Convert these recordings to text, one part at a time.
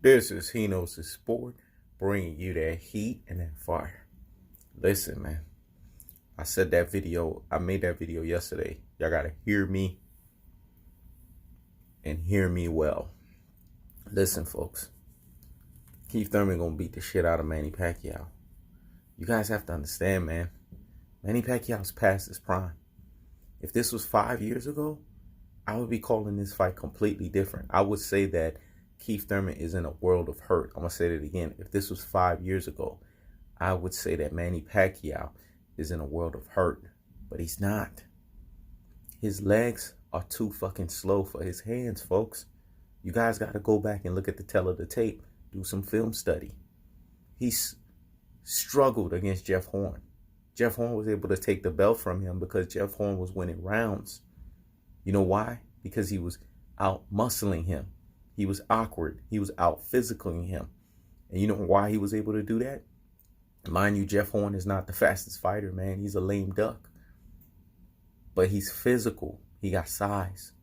This is He Knows His Sport, bringing you that heat and that fire. Listen, man, I made that video yesterday. Y'all gotta hear me and hear me well. Listen, folks, Keith Thurman gonna beat the shit out of Manny Pacquiao. You guys have to understand, man, Manny Pacquiao's past his prime. If this was 5 years ago, I would be calling this fight completely different. I would say that Keith Thurman is in a world of hurt. I'm going to say that again. If this was 5 years ago, I would say that Manny Pacquiao is in a world of hurt. But he's not. His legs are too fucking slow for his hands, folks. You guys got to go back and look at the tail of the tape. Do some film study. He's struggled against Jeff Horn. Jeff Horn was able to take the belt from him because Jeff Horn was winning rounds. You know why? Because he was out muscling him. He was awkward. He was out physicaling him. And you know why he was able to do that? Mind you, Jeff Horn is not the fastest fighter, man. He's a lame duck. But he's physical. He got size.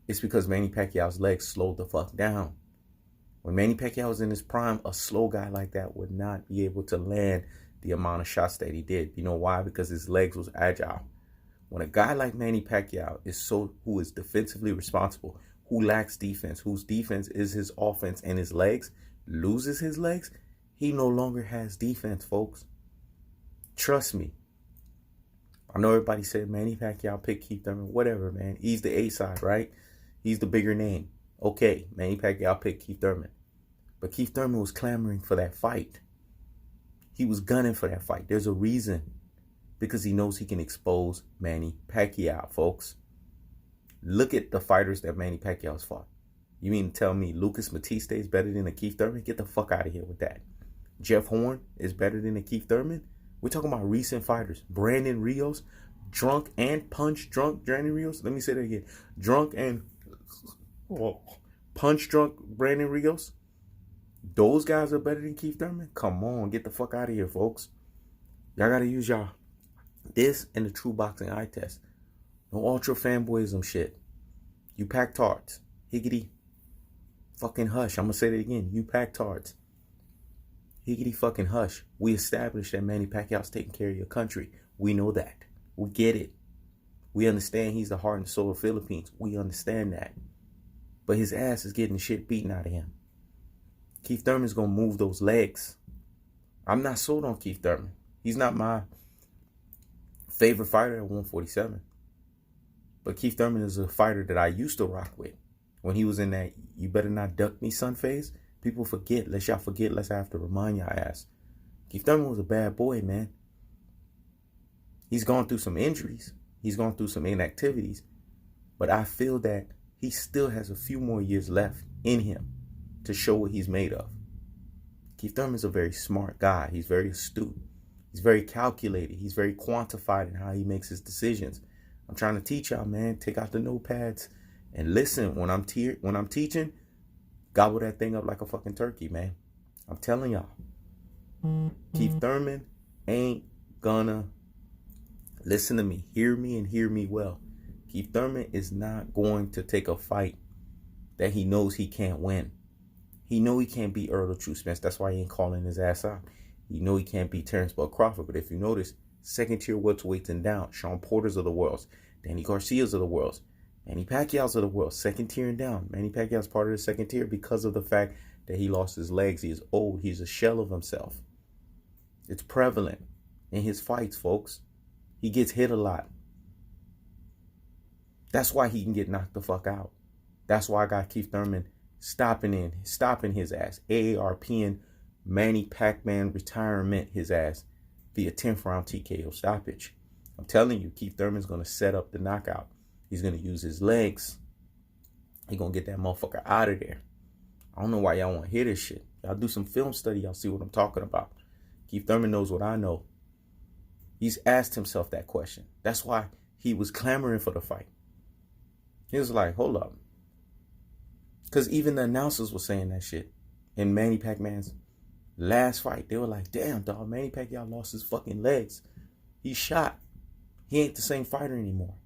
It's because Manny Pacquiao's legs slowed the fuck down. When Manny Pacquiao was in his prime, a slow guy like that would not be able to land the amount of shots that he did. You know why? Because his legs was agile. When a guy like Manny Pacquiao who is defensively responsible, who lacks defense, whose defense is his offense and his legs, loses his legs, he no longer has defense, folks. Trust me. I know everybody said Manny Pacquiao picked Keith Thurman. Whatever, man. He's the A side, right? He's the bigger name. Okay, Manny Pacquiao picked Keith Thurman. But Keith Thurman was clamoring for that fight. He was gunning for that fight. There's a reason. Because he knows he can expose Manny Pacquiao, folks. Look at the fighters that Manny Pacquiao's fought. You mean to tell me Lucas Matiste is better than a Keith Thurman? Get the fuck out of here with that. Jeff Horn is better than a Keith Thurman? We're talking about recent fighters. Brandon Rios, drunk and punch drunk Brandon Rios. Let me say that again. Drunk and punch drunk Brandon Rios. Those guys are better than Keith Thurman? Come on, get the fuck out of here, folks. Y'all gotta use y'all. This and the true boxing eye test. No ultra fanboyism shit. You pack tards. Higgity fucking hush. I'm going to say that again. You pack tards. Higgity fucking hush. We established that Manny Pacquiao's taking care of your country. We know that. We get it. We understand he's the heart and soul of the Philippines. We understand that. But his ass is getting shit beaten out of him. Keith Thurman's going to move those legs. I'm not sold on Keith Thurman. He's not my favorite fighter at 147. But Keith Thurman is a fighter that I used to rock with. When he was in that "you better not duck me" son phase, people forget. Let's y'all forget. Let's have to remind y'all ass. Keith Thurman was a bad boy, man. He's gone through some injuries. He's gone through some inactivities. But I feel that he still has a few more years left in him to show what he's made of. Keith Thurman is a very smart guy. He's very astute. He's very calculated. He's very quantified in how he makes his decisions. I'm trying to teach y'all, man. Take out the notepads and listen. When I'm teaching, gobble that thing up like a fucking turkey, man. I'm telling y'all. Keith Thurman ain't gonna, listen to me. Hear me and hear me well. Keith Thurman is not going to take a fight that he knows he can't win. He know he can't beat Earl True Spence. That's why he ain't calling his ass out. You know he can't beat Terrence Bud Crawford. But if you notice, second-tier welterweights and down, Sean Porter's of the world, Danny Garcia's of the world, Manny Pacquiao's of the world, second tier and down. Manny Pacquiao's part of the second tier because of the fact that he lost his legs. He is old. He's a shell of himself. It's prevalent in his fights, folks. He gets hit a lot. That's why he can get knocked the fuck out. That's why I got Keith Thurman stopping his ass. AARPing Manny Pacman retirement his ass via 10th round TKO stoppage. I'm telling you, Keith Thurman's going to set up the knockout. He's going to use his legs. He's going to get that motherfucker out of there. I don't know why y'all want to hear this shit. Y'all do some film study. Y'all see what I'm talking about. Keith Thurman knows what I know. He's asked himself that question. That's why he was clamoring for the fight. He was like, hold up. Because even the announcers were saying that shit. In Manny Pacman's last fight, they were like, damn, dog, Manny Pacquiao lost his fucking legs. He's shot. He ain't the same fighter anymore.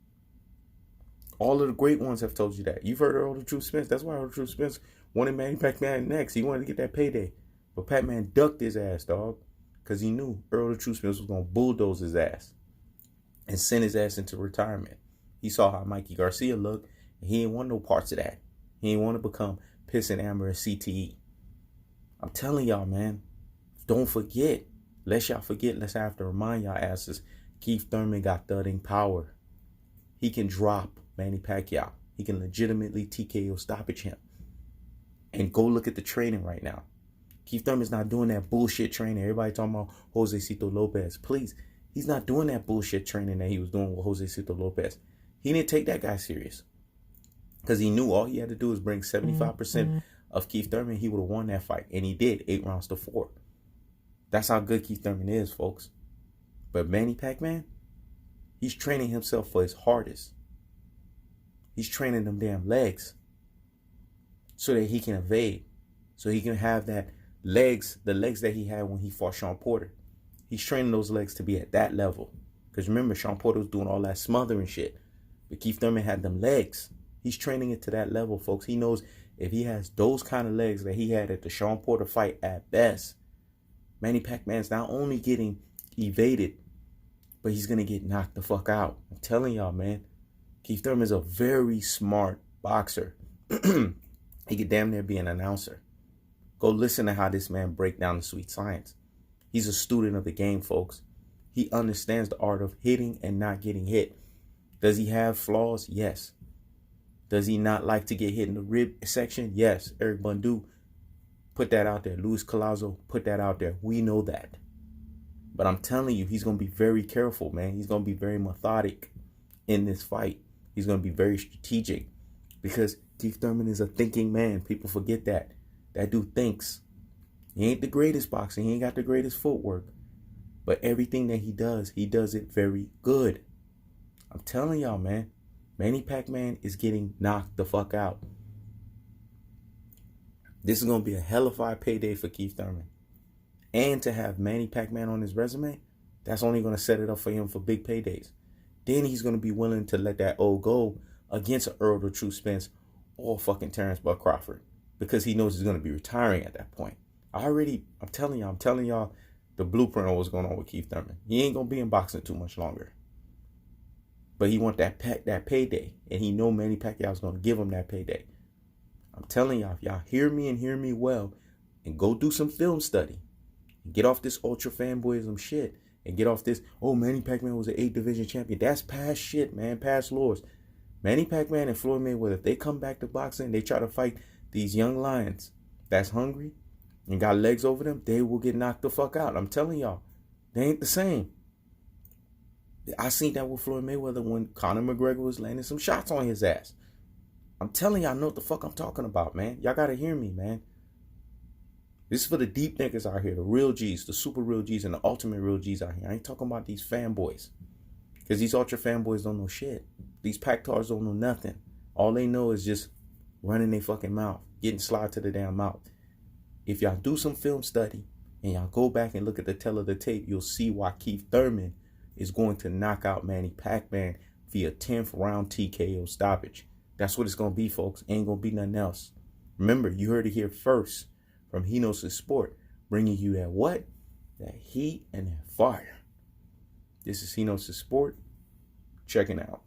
All of the great ones have told you that. You've heard Earl the True Spence. That's why Earl the True Spence wanted Manny Pacman next. He wanted to get that payday. But Pacman ducked his ass, dog. Because he knew Earl the True Spence was going to bulldoze his ass and send his ass into retirement. He saw how Mikey Garcia looked, and he didn't want no parts of that. He didn't want to become Piss and Amber and CTE. I'm telling y'all, man, don't forget. Lest y'all forget, let's have to remind y'all asses, Keith Thurman got thudding power. He can drop Manny Pacquiao. He can legitimately TKO stoppage him. And go look at the training right now. Keith Thurman's not doing that bullshit training. Everybody talking about Jose Cito Lopez. Please, he's not doing that bullshit training that he was doing with Jose Cito Lopez. He didn't take that guy serious. Because he knew all he had to do was bring 75% of Keith Thurman. He would have won that fight. And he did, 8 rounds to 4. That's how good Keith Thurman is, folks. But Manny Pacman, he's training himself for his hardest. He's training them damn legs so that he can evade. So he can have that legs, the legs that he had when he fought Sean Porter. He's training those legs to be at that level. Because remember, Sean Porter was doing all that smothering shit. But Keith Thurman had them legs. He's training it to that level, folks. He knows if he has those kind of legs that he had at the Sean Porter fight at best, Manny Pacman's not only getting evaded, but he's going to get knocked the fuck out. I'm telling y'all, man. Keith Thurman is a very smart boxer. He could damn near be an announcer. Go listen to how this man break down the sweet science. He's a student of the game, folks. He understands the art of hitting and not getting hit. Does he have flaws? Yes. Does he not like to get hit in the rib section? Yes. Eric Bundu put that out there. Luis Collazo put that out there. We know that. But I'm telling you, he's going to be very careful, man. He's going to be very methodic in this fight. He's going to be very strategic because Keith Thurman is a thinking man. People forget that. That dude thinks. He ain't the greatest boxer. He ain't got the greatest footwork. But everything that he does it very good. I'm telling y'all, man. Manny Pacman is getting knocked the fuck out. This is going to be a hellified payday for Keith Thurman. And to have Manny Pacman on his resume, that's only going to set it up for him for big paydays. Then he's going to be willing to let that old go against Earl the True Spence or fucking Terrence Bud Crawford. Because he knows he's going to be retiring at that point. I'm telling y'all the blueprint of what's going on with Keith Thurman. He ain't going to be in boxing too much longer. But he want that payday. And he know Manny Pacquiao's going to give him that payday. I'm telling y'all, if y'all hear me and hear me well, and go do some film study. And get off this ultra fanboyism shit. And get off this, oh, Manny Pacman was an 8 division champion. That's past shit, man. Past laws. Manny Pacman and Floyd Mayweather, if they come back to boxing, they try to fight these young lions that's hungry and got legs over them, they will get knocked the fuck out. I'm telling y'all, they ain't the same. I seen that with Floyd Mayweather when Conor McGregor was landing some shots on his ass. I'm telling y'all, I know what the fuck I'm talking about, man. Y'all gotta hear me, man. This is for the deep niggas out here, the real G's, the super real G's, and the ultimate real G's out here. I ain't talking about these fanboys. Because these ultra fanboys don't know shit. These Pactars don't know nothing. All they know is just running their fucking mouth, getting slide to the damn mouth. If y'all do some film study and y'all go back and look at the tail of the tape, you'll see why Keith Thurman is going to knock out Manny Pacman via 10th round TKO stoppage. That's what it's going to be, folks. Ain't going to be nothing else. Remember, you heard it here first from He Knows His Sport, bringing you that what? That heat and that fire. This is He Knows His Sport. Checking out.